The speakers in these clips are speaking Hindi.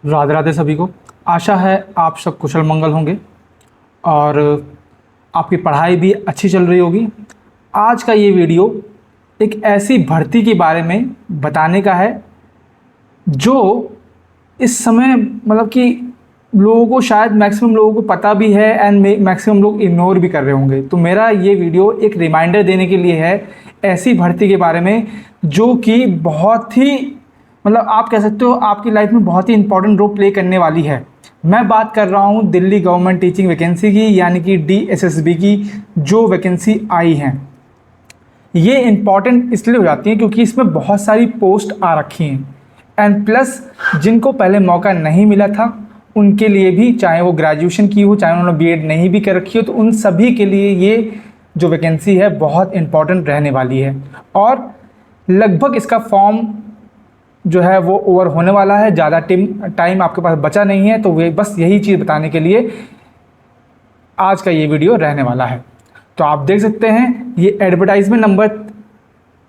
राधे राधे सभी को। आशा है आप सब कुशल मंगल होंगे और आपकी पढ़ाई भी अच्छी चल रही होगी। आज का ये वीडियो एक ऐसी भर्ती के बारे में बताने का है जो इस समय मतलब कि लोगों को शायद मैक्सिमम लोगों को पता भी है एंड मैक्सिमम लोग इग्नोर भी कर रहे होंगे। तो मेरा ये वीडियो एक रिमाइंडर देने के लिए है ऐसी भर्ती के बारे में जो कि बहुत ही मतलब आप कह सकते हो आपकी लाइफ में बहुत ही इंपॉर्टेंट रोल प्ले करने वाली है। मैं बात कर रहा हूँ दिल्ली गवर्नमेंट टीचिंग वैकेंसी की, यानी कि DSSB की जो वैकेंसी आई हैं। ये इम्पॉर्टेंट इसलिए हो जाती है क्योंकि इसमें बहुत सारी पोस्ट आ रखी हैं एंड प्लस जिनको पहले मौका नहीं मिला था उनके लिए भी, चाहे वो ग्रेजुएशन की हो चाहे उन्होंने B.Ed नहीं भी कर रखी हो, तो उन सभी के लिए ये जो वैकेंसी है बहुत इम्पॉर्टेंट रहने वाली है। और लगभग इसका फॉर्म जो है वो ओवर होने वाला है, ज़्यादा टाइम आपके पास बचा नहीं है। तो वे बस यही चीज़ बताने के लिए आज का ये वीडियो रहने वाला है। तो आप देख सकते हैं ये एडवर्टाइजमेंट नंबर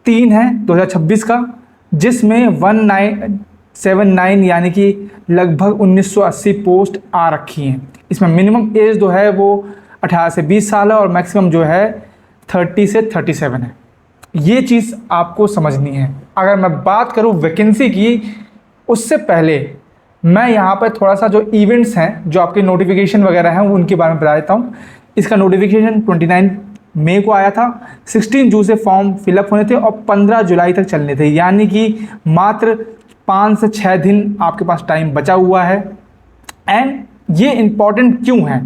3 है 2026 का, जिसमें 1979 यानी कि लगभग 1980 पोस्ट आ रखी हैं। इसमें मिनिमम एज जो है वो 18 से 20 साल है और मैक्सिमम जो है 30 से 37 है। ये चीज़ आपको समझनी है। अगर मैं बात करूँ वैकेंसी की, उससे पहले मैं यहाँ पर थोड़ा सा जो इवेंट्स हैं जो आपके नोटिफिकेशन वगैरह हैं उनके बारे में बता देता हूँ। इसका नोटिफिकेशन 29 मई को आया था, 16 जून से फॉर्म फिलअप होने थे और 15 जुलाई तक चलने थे, यानी कि मात्र 5 से 6 दिन आपके पास टाइम बचा हुआ है। एंड ये इम्पॉर्टेंट क्यों है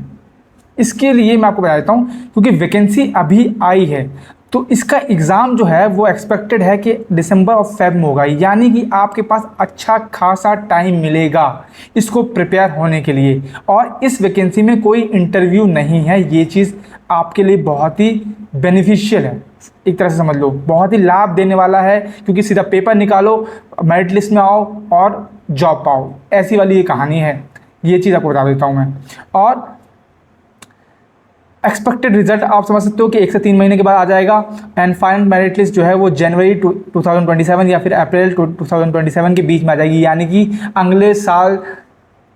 इसके लिए मैं आपको बता देता हूँ, क्योंकि वैकेंसी अभी आई है तो इसका एग्ज़ाम जो है वो एक्सपेक्टेड है कि दिसंबर और फेब में होगा, यानी कि आपके पास अच्छा खासा टाइम मिलेगा इसको प्रिपेयर होने के लिए। और इस वैकेंसी में कोई इंटरव्यू नहीं है, ये चीज़ आपके लिए बहुत ही बेनिफिशियल है, एक तरह से समझ लो बहुत ही लाभ देने वाला है, क्योंकि सीधा पेपर निकालो, मेरिट लिस्ट में आओ और जॉब पाओ, ऐसी वाली ये कहानी है। ये चीज़ आपको बता देता हूँ मैं। और एक्सपेक्टेड रिजल्ट आप समझ सकते हो कि 1 से 3 महीने के बाद आ जाएगा एंड फाइनल मेरिट लिस्ट जो है वो जनवरी 2027 या फिर अप्रैल 2027 के बीच में आ जाएगी, यानी कि अगले साल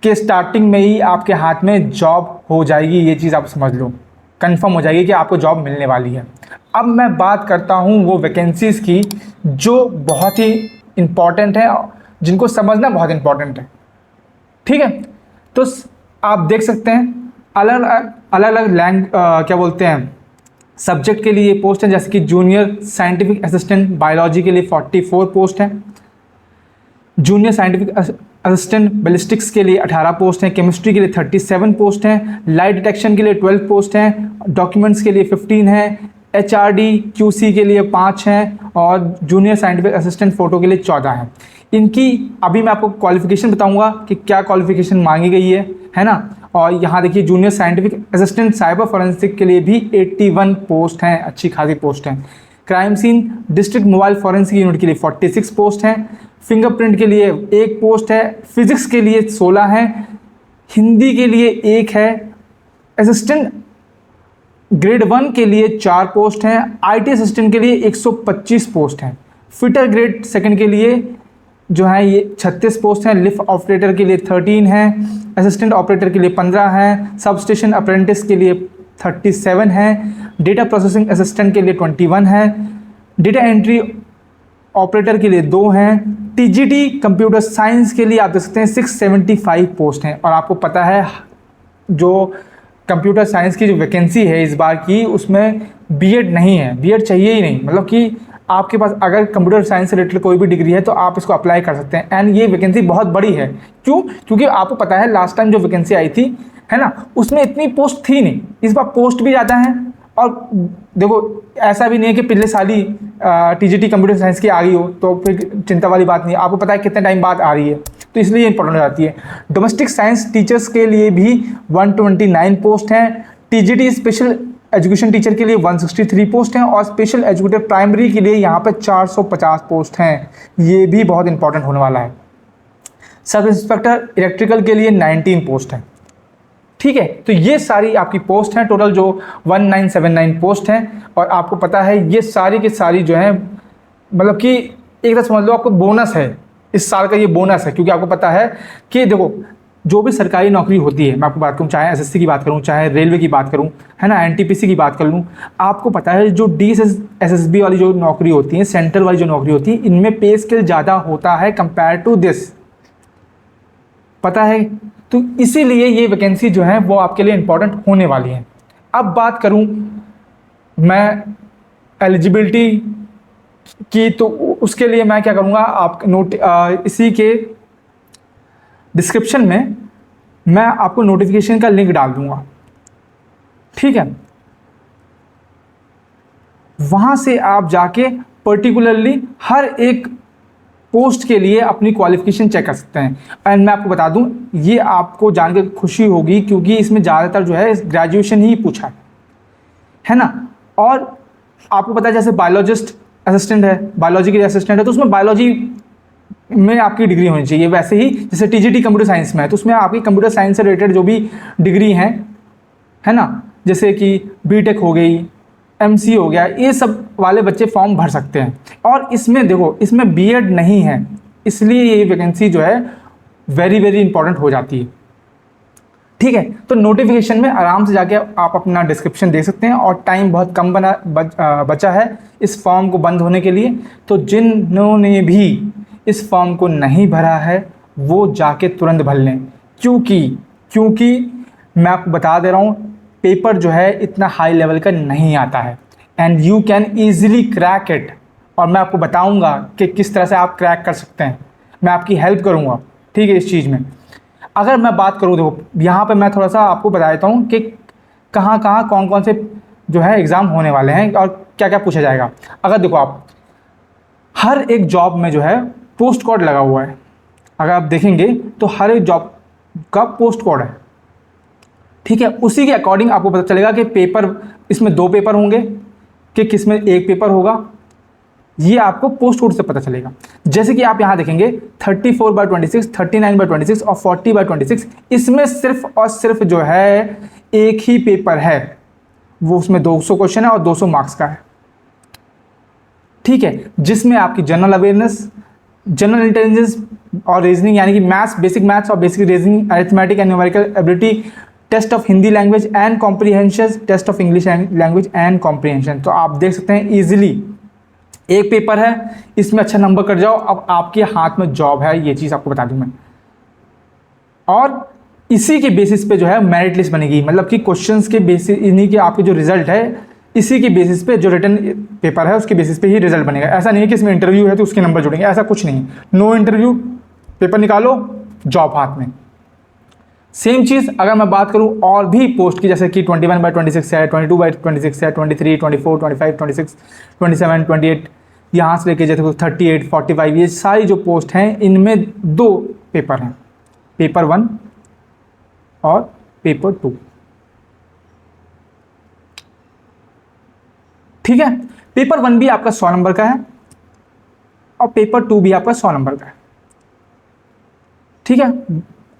के स्टार्टिंग में ही आपके हाथ में जॉब हो जाएगी। ये चीज़ आप समझ लो, कंफर्म हो जाएगी कि आपको जॉब मिलने वाली है। अब मैं बात करता हूँ वो वैकेंसीज़ की जो बहुत ही इम्पॉर्टेंट है, जिनको समझना बहुत इम्पॉर्टेंट है। ठीक है, तो आप देख सकते हैं अलग अलग क्या बोलते हैं सब्जेक्ट के लिए पोस्ट हैं, जैसे कि जूनियर साइंटिफिक असिस्टेंट बायोलॉजी के लिए 44 पोस्ट हैं, जूनियर साइंटिफिक असिस्टेंट बैलिस्टिक्स के लिए 18 पोस्ट हैं, केमिस्ट्री के लिए 37 पोस्ट हैं, लाइट डिटेक्शन के लिए 12 पोस्ट हैं, डॉक्यूमेंट्स के लिए 15 हैं, HRD QC के लिए 5 हैं और जूनियर साइंटिफिक असिस्टेंट फ़ोटो के लिए 14 हैं। इनकी अभी मैं आपको क्वालिफ़िकेशन बताऊंगा कि क्या क्वालिफ़िकेशन मांगी गई है ना। और यहाँ देखिए junior scientific assistant cyber forensic के लिए भी 81 पोस्ट हैं, अच्छी खासी पोस्ट हैं। Crime scene district mobile forensic unit के लिए 46 पोस्ट हैं, फिंगरप्रिंट के लिए 1 पोस्ट है, फिजिक्स के लिए 16 हैं, हिंदी के लिए 1 है, असिस्टेंट ग्रेड 1 के लिए 4 पोस्ट हैं, IT असिस्टेंट के लिए 125 पोस्ट हैं, फिटर ग्रेड 2 के लिए जो है ये 36 पोस्ट हैं, लिफ्ट ऑपरेटर के लिए 13 हैं, असिस्टेंट ऑपरेटर के लिए 15 हैं, सब स्टेशन अप्रेंटिस के लिए 37 हैं, डेटा प्रोसेसिंग असिस्टेंट के लिए 21 हैं, डेटा एंट्री ऑपरेटर के लिए 2 हैं, TGT कंप्यूटर साइंस के लिए आप देख सकते हैं 675 पोस्ट हैं। और आपको पता है जो कंप्यूटर साइंस की जो वैकेंसी है इस बार की, उसमें B.Ed नहीं है, B.Ed चाहिए ही नहीं, मतलब कि आपके पास अगर कंप्यूटर साइंस से रिलेटेड कोई भी डिग्री है तो आप इसको अप्लाई कर सकते हैं। एंड ये वैकेंसी बहुत बड़ी है, क्यों? क्योंकि आपको पता है लास्ट टाइम जो वैकेंसी आई थी है ना, उसमें इतनी पोस्ट थी नहीं, इस बार पोस्ट भी ज़्यादा हैं। और देखो ऐसा भी नहीं है कि पिछले साल ही TGT कंप्यूटर साइंस की आ गई हो तो फिर चिंता वाली बात नहीं है, आपको पता है कितने टाइम बाद आ रही है, तो इसलिए इंपॉर्टेंट हो जाती है। डोमेस्टिक साइंस टीचर्स के लिए भी 129 पोस्ट हैं, TGT स्पेशल एजुकेशन टीचर के लिए 163 पोस्ट हैं और स्पेशल एजुकेटर प्राइमरी के लिए यहाँ पर 450 पोस्ट हैं। ये भी बहुत इंपॉर्टेंट होने वाला है। सब इंस्पेक्टर इलेक्ट्रिकल के लिए 19 पोस्ट हैं। ठीक है, तो ये सारी आपकी पोस्ट हैं, टोटल जो 1979 पोस्ट हैं। और आपको पता है ये सारी की सारी जो है मतलब कि एक तरह समझ लो आपको बोनस है इस साल का ये बोनस है, क्योंकि आपको पता है कि देखो जो भी सरकारी नौकरी होती है, मैं आपको बात करूँ, चाहे एसएससी की बात करूँ, चाहे रेलवे की बात करूँ, है ना, एनटीपीसी की बात कर लूँ, आपको पता है जो एसएसबी वाली जो नौकरी होती है, सेंट्रल वाली जो नौकरी होती है, इनमें पे स्केल ज़्यादा होता है कंपेयर टू दिस, पता है। तो इसीलिए ये वैकेंसी जो है वो आपके लिए इंपॉर्टेंट होने वाली है। अब बात करूँ मैं एलिजिबिलिटी की, तो उसके लिए मैं क्या करूँगा, आप इसी के डिस्क्रिप्शन में मैं आपको नोटिफिकेशन का लिंक डाल दूंगा, ठीक है। वहां से आप जाके पर्टिकुलरली हर एक पोस्ट के लिए अपनी क्वालिफिकेशन चेक कर सकते हैं। एंड मैं आपको बता दूं, ये आपको जानकर खुशी होगी क्योंकि इसमें ज़्यादातर जो है ग्रेजुएशन ही पूछा है ना। और आपको पता है जैसे बायोलॉजिस्ट असिस्टेंट है, बायोलॉजी के असिस्टेंट है, तो उसमें बायोलॉजी में आपकी डिग्री होनी चाहिए। वैसे ही जैसे टीजीटी कंप्यूटर साइंस में है, तो उसमें आपकी कंप्यूटर साइंस से रिलेटेड जो भी डिग्री हैं, है ना, जैसे कि बीटेक हो गई, एमसी हो गया, ये सब वाले बच्चे फॉर्म भर सकते हैं। और इसमें देखो, इसमें बीएड नहीं है, इसलिए ये वैकेंसी जो है वेरी वेरी इंपॉर्टेंट हो जाती है, ठीक है। तो नोटिफिकेशन में आराम से जाके आप अपना डिस्क्रिप्शन देख सकते हैं, और टाइम बहुत कम बचा है इस फॉर्म को बंद होने के लिए। तो जिन्होंने भी इस फॉर्म को नहीं भरा है वो जाके तुरंत भर लें, क्योंकि मैं आपको बता दे रहा हूँ, पेपर जो है इतना हाई लेवल का नहीं आता है, and you can easily crack it. और मैं आपको बताऊंगा कि किस तरह से आप क्रैक कर सकते हैं, मैं आपकी हेल्प करूंगा, ठीक है, इस चीज़ में। अगर मैं बात करूँ, देखो यहाँ पे मैं थोड़ा सा आपको बता देता हूँ कि कहाँ कहाँ कौन कौन से जो है एग्ज़ाम होने वाले हैं और क्या क्या पूछा जाएगा। अगर देखो आप हर एक जॉब में जो है पोस्ट कोड लगा हुआ है, अगर आप देखेंगे तो हर एक जॉब का पोस्ट कोड है, ठीक है। उसी के अकॉर्डिंग आपको पता चलेगा कि पेपर, इसमें 2 पेपर होंगे कि किस में 1 पेपर होगा, ये आपको पोस्ट कोड से पता चलेगा। जैसे कि आप यहाँ देखेंगे 34/26, 39/26 और 40/26, इसमें सिर्फ और सिर्फ जो है एक ही पेपर है, वो उसमें 200 क्वेश्चन है और 200 मार्क्स का है, ठीक है। जिसमें आपकी जनरल अवेयरनेस, जनरल इंटेलिजेंस और रीजनिंग, यानी कि मैथ्स, बेसिक मैथ्स और basic reasoning, arithmetic and numerical ability, test of Hindi language and comprehension, test of English language and comprehension. तो आप देख सकते हैं इजीली एक पेपर है, इसमें अच्छा नंबर कर जाओ, अब आपके हाथ में जॉब है, ये चीज़ आपको बता दूं मैं। और इसी के बेसिस पे जो है मेरिट लिस्ट बनेगी, मतलब कि क्वेश्चंस के बेसिस, इन्हीं के आपके जो रिजल्ट है इसी के बेसिस पे, जो रिटर्न पेपर है उसके बेसिस पे ही रिजल्ट बनेगा। ऐसा नहीं है कि इसमें इंटरव्यू है तो उसके नंबर जुड़ेंगे, ऐसा कुछ नहीं। नो इंटरव्यू, पेपर निकालो, जॉब हाथ में। सेम चीज़ अगर मैं बात करूं और भी पोस्ट की, जैसे कि 21/26 है, 22/26 है, 23, 24, 25, 26, 27, 28, यहाँ से लेके जैसे 38, 45, ये सारी जो पोस्ट हैं इनमें 2 पेपर हैं, पेपर 1 और पेपर 2, ठीक है। पेपर 1 भी आपका 100 नंबर का है और पेपर 2 भी आपका 100 नंबर का है, ठीक है।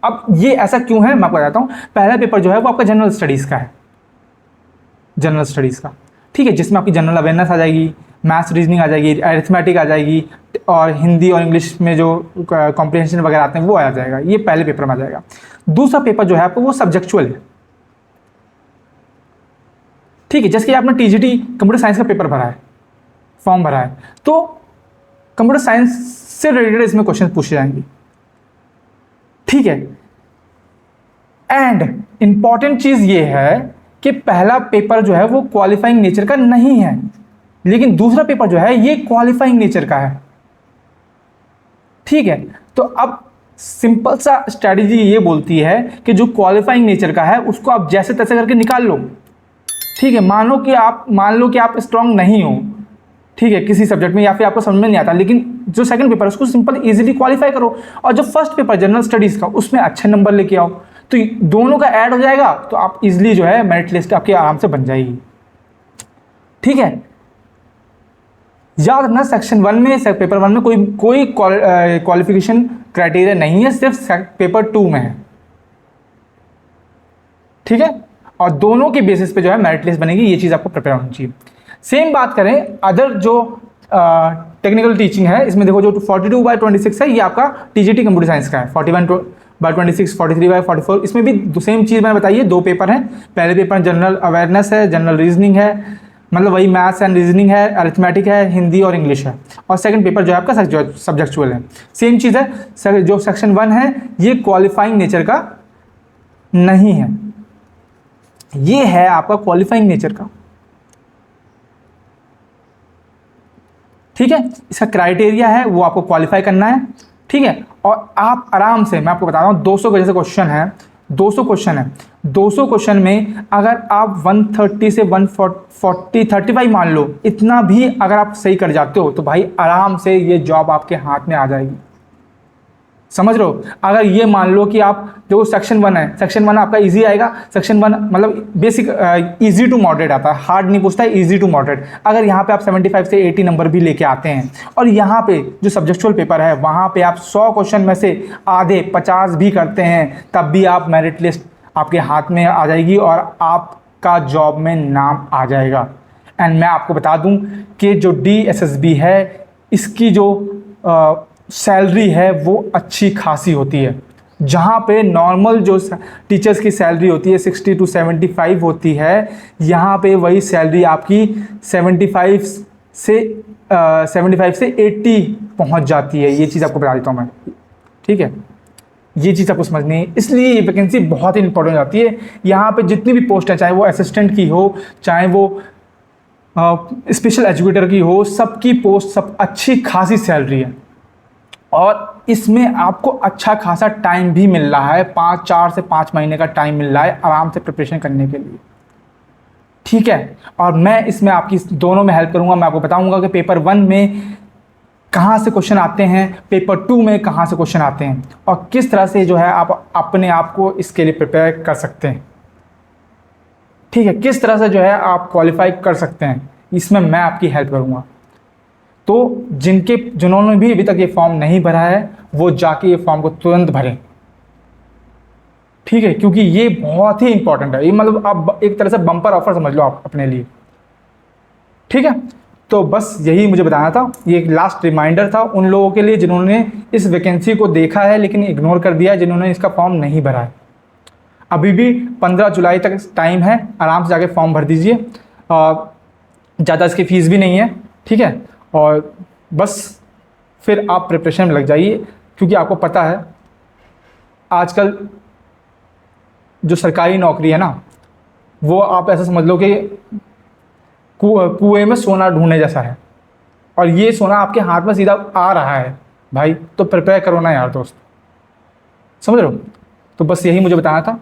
अब ये ऐसा क्यों है मैं आपको बताता हूँ। पहला पेपर जो है वो आपका जनरल स्टडीज़ का है, जनरल स्टडीज़ का, ठीक है, जिसमें आपकी जनरल अवेयरनेस आ जाएगी, मैथ्स रीजनिंग आ जाएगी, अरिथमेटिक आ जाएगी, और हिंदी और इंग्लिश में जो कॉम्प्रिहेंशन वगैरह आते हैं वो आ जाएगा, ये पहले पेपर में आ जाएगा। दूसरा पेपर जो है आपको वो सब्जेक्चुअल है, ठीक है। जैसे कि आपने टीजीटी कंप्यूटर साइंस का पेपर भरा है, फॉर्म भरा है, तो कंप्यूटर साइंस से रिलेटेड इसमें क्वेश्चन पूछे जाएंगे, ठीक है। एंड इंपॉर्टेंट चीज ये है कि पहला पेपर जो है वो क्वालिफाइंग नेचर का नहीं है, लेकिन दूसरा पेपर जो है ये क्वालिफाइंग नेचर का है, ठीक है। तो अब सिंपल सा स्ट्रैटेजी ये बोलती है कि जो क्वालिफाइंग नेचर का है उसको आप जैसे तैसे करके निकाल लो, ठीक है। मान लो कि आप स्ट्रांग नहीं हो, ठीक है, किसी सब्जेक्ट में, या फिर आपको समझ में नहीं आता, लेकिन जो सेकंड पेपर है उसको सिंपल इजीली क्वालिफाई करो, और जो फर्स्ट पेपर जनरल स्टडीज़ का उसमें अच्छे नंबर लेके आओ, तो दोनों का ऐड हो जाएगा, तो आप इजीली जो है मेरिट लिस्ट आपकी आराम से बन जाएगी, ठीक है। याद रखना सेक्शन 1 में, पेपर 1 में कोई क्वालिफिकेशन क्राइटेरिया नहीं है, सिर्फ पेपर 2 में है, ठीक है। और दोनों के बेसिस पे जो है मेरिट लिस्ट बनेगी, ये चीज़ आपको प्रिपेयर होनी चाहिए। सेम बात करें अदर जो टेक्निकल टीचिंग है, इसमें देखो जो 42/26 है ये आपका टीजीटी कंप्यूटर साइंस का है, 41/26, 43/44, इसमें भी सेम चीज़ मैंने बताई है, 2 पेपर हैं। पहले पेपर जनरल अवेयरनेस है, जनरल रीजनिंग है, मतलब वही मैथ्स एंड रीजनिंग है, अरिथमेटिक है, हिंदी और इंग्लिश है, और सेकंड पेपर जो है आपका सब्जेक्चुअल है। सेम चीज़ है, जो सेक्शन 1 है ये क्वालिफाइंग नेचर का नहीं है, ये है आपका क्वालिफाइंग नेचर का, ठीक है। इसका क्राइटेरिया है वो आपको क्वालिफाई करना है, ठीक है। और आप आराम से, मैं आपको बता रहा हूँ 200 का जैसे क्वेश्चन है, 200 क्वेश्चन है, 200 क्वेश्चन में अगर आप 130 से 140 35 मान लो, इतना भी अगर आप सही कर जाते हो तो भाई आराम से ये जॉब आपके हाथ में आ जाएगी। समझ रहे हो? अगर ये मान लो कि आप देखो सेक्शन 1 है, सेक्शन 1 आपका इजी आएगा, सेक्शन 1 मतलब बेसिक इजी टू मॉडरेट आता है, हार्ड नहीं पूछता है, इजी टू मॉडरेट। अगर यहाँ पे आप 75 से 80 नंबर भी लेके आते हैं, और यहाँ पे जो सब्जेक्चुअल पेपर है वहाँ पे आप 100 क्वेश्चन में से आधे 50 भी करते हैं, तब भी आप मेरिट लिस्ट आपके हाथ में आ जाएगी और आपका जॉब में नाम आ जाएगा। एंड मैं आपको बता दूँ कि जो DSSB है इसकी जो सैलरी है वो अच्छी खासी होती है। जहाँ पे नॉर्मल जो टीचर्स की सैलरी होती है 60 to 75 होती है, यहाँ पे वही सैलरी आपकी 75 से 80 पहुँच जाती है। ये चीज़ आपको बता देता हूँ मैं, ठीक है। ये चीज़ आपको समझनी है, इसलिए ये वैकेंसी बहुत ही इंपॉर्टेंट हो जाती है। यहाँ पे जितनी भी पोस्ट है, चाहे वो असिस्टेंट की हो, चाहे वो स्पेशल एजुकेटर की हो, सबकी पोस्ट सब अच्छी खासी सैलरी है, और इसमें आपको अच्छा खासा टाइम भी मिल रहा है, 4 से 5 महीने का टाइम मिल रहा है आराम से प्रिपरेशन करने के लिए, ठीक है। और मैं इसमें आपकी दोनों में हेल्प करूंगा। मैं आपको बताऊंगा कि पेपर 1 में कहाँ से क्वेश्चन आते हैं, पेपर 2 में कहाँ से क्वेश्चन आते हैं, और किस तरह से जो है आप अपने आप को इसके लिए प्रिपेयर कर सकते हैं, ठीक है। किस तरह से जो है आप क्वालिफाई कर सकते हैं, इसमें मैं आपकी हेल्प करूंगा। तो जिन्होंने भी अभी तक ये फॉर्म नहीं भरा है वो जाके ये फॉर्म को तुरंत भरें, ठीक है, क्योंकि ये बहुत ही इंपॉर्टेंट है। ये मतलब आप एक तरह से बम्पर ऑफर समझ लो आप अपने लिए, ठीक है। तो बस यही मुझे बताना था, ये एक लास्ट रिमाइंडर था उन लोगों के लिए जिन्होंने इस वैकेंसी को देखा है लेकिन इग्नोर कर दिया है, जिन्होंने इसका फॉर्म नहीं भरा है। अभी भी 15 जुलाई तक टाइम है, आराम से जाके फॉर्म भर दीजिए, ज़्यादा इसकी फ़ीस भी नहीं है, ठीक है। और बस फिर आप प्रिपरेशन में लग जाइए, क्योंकि आपको पता है आजकल जो सरकारी नौकरी है ना, वो आप ऐसा समझ लो कि कुएं में सोना ढूंढने जैसा है, और ये सोना आपके हाथ में सीधा आ रहा है भाई, तो प्रिपेयर करो ना यार दोस्त, समझ रहे हो? तो बस यही मुझे बताना था।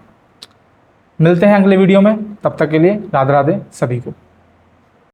मिलते हैं अगले वीडियो में, तब तक के लिए राधे राधे सभी को।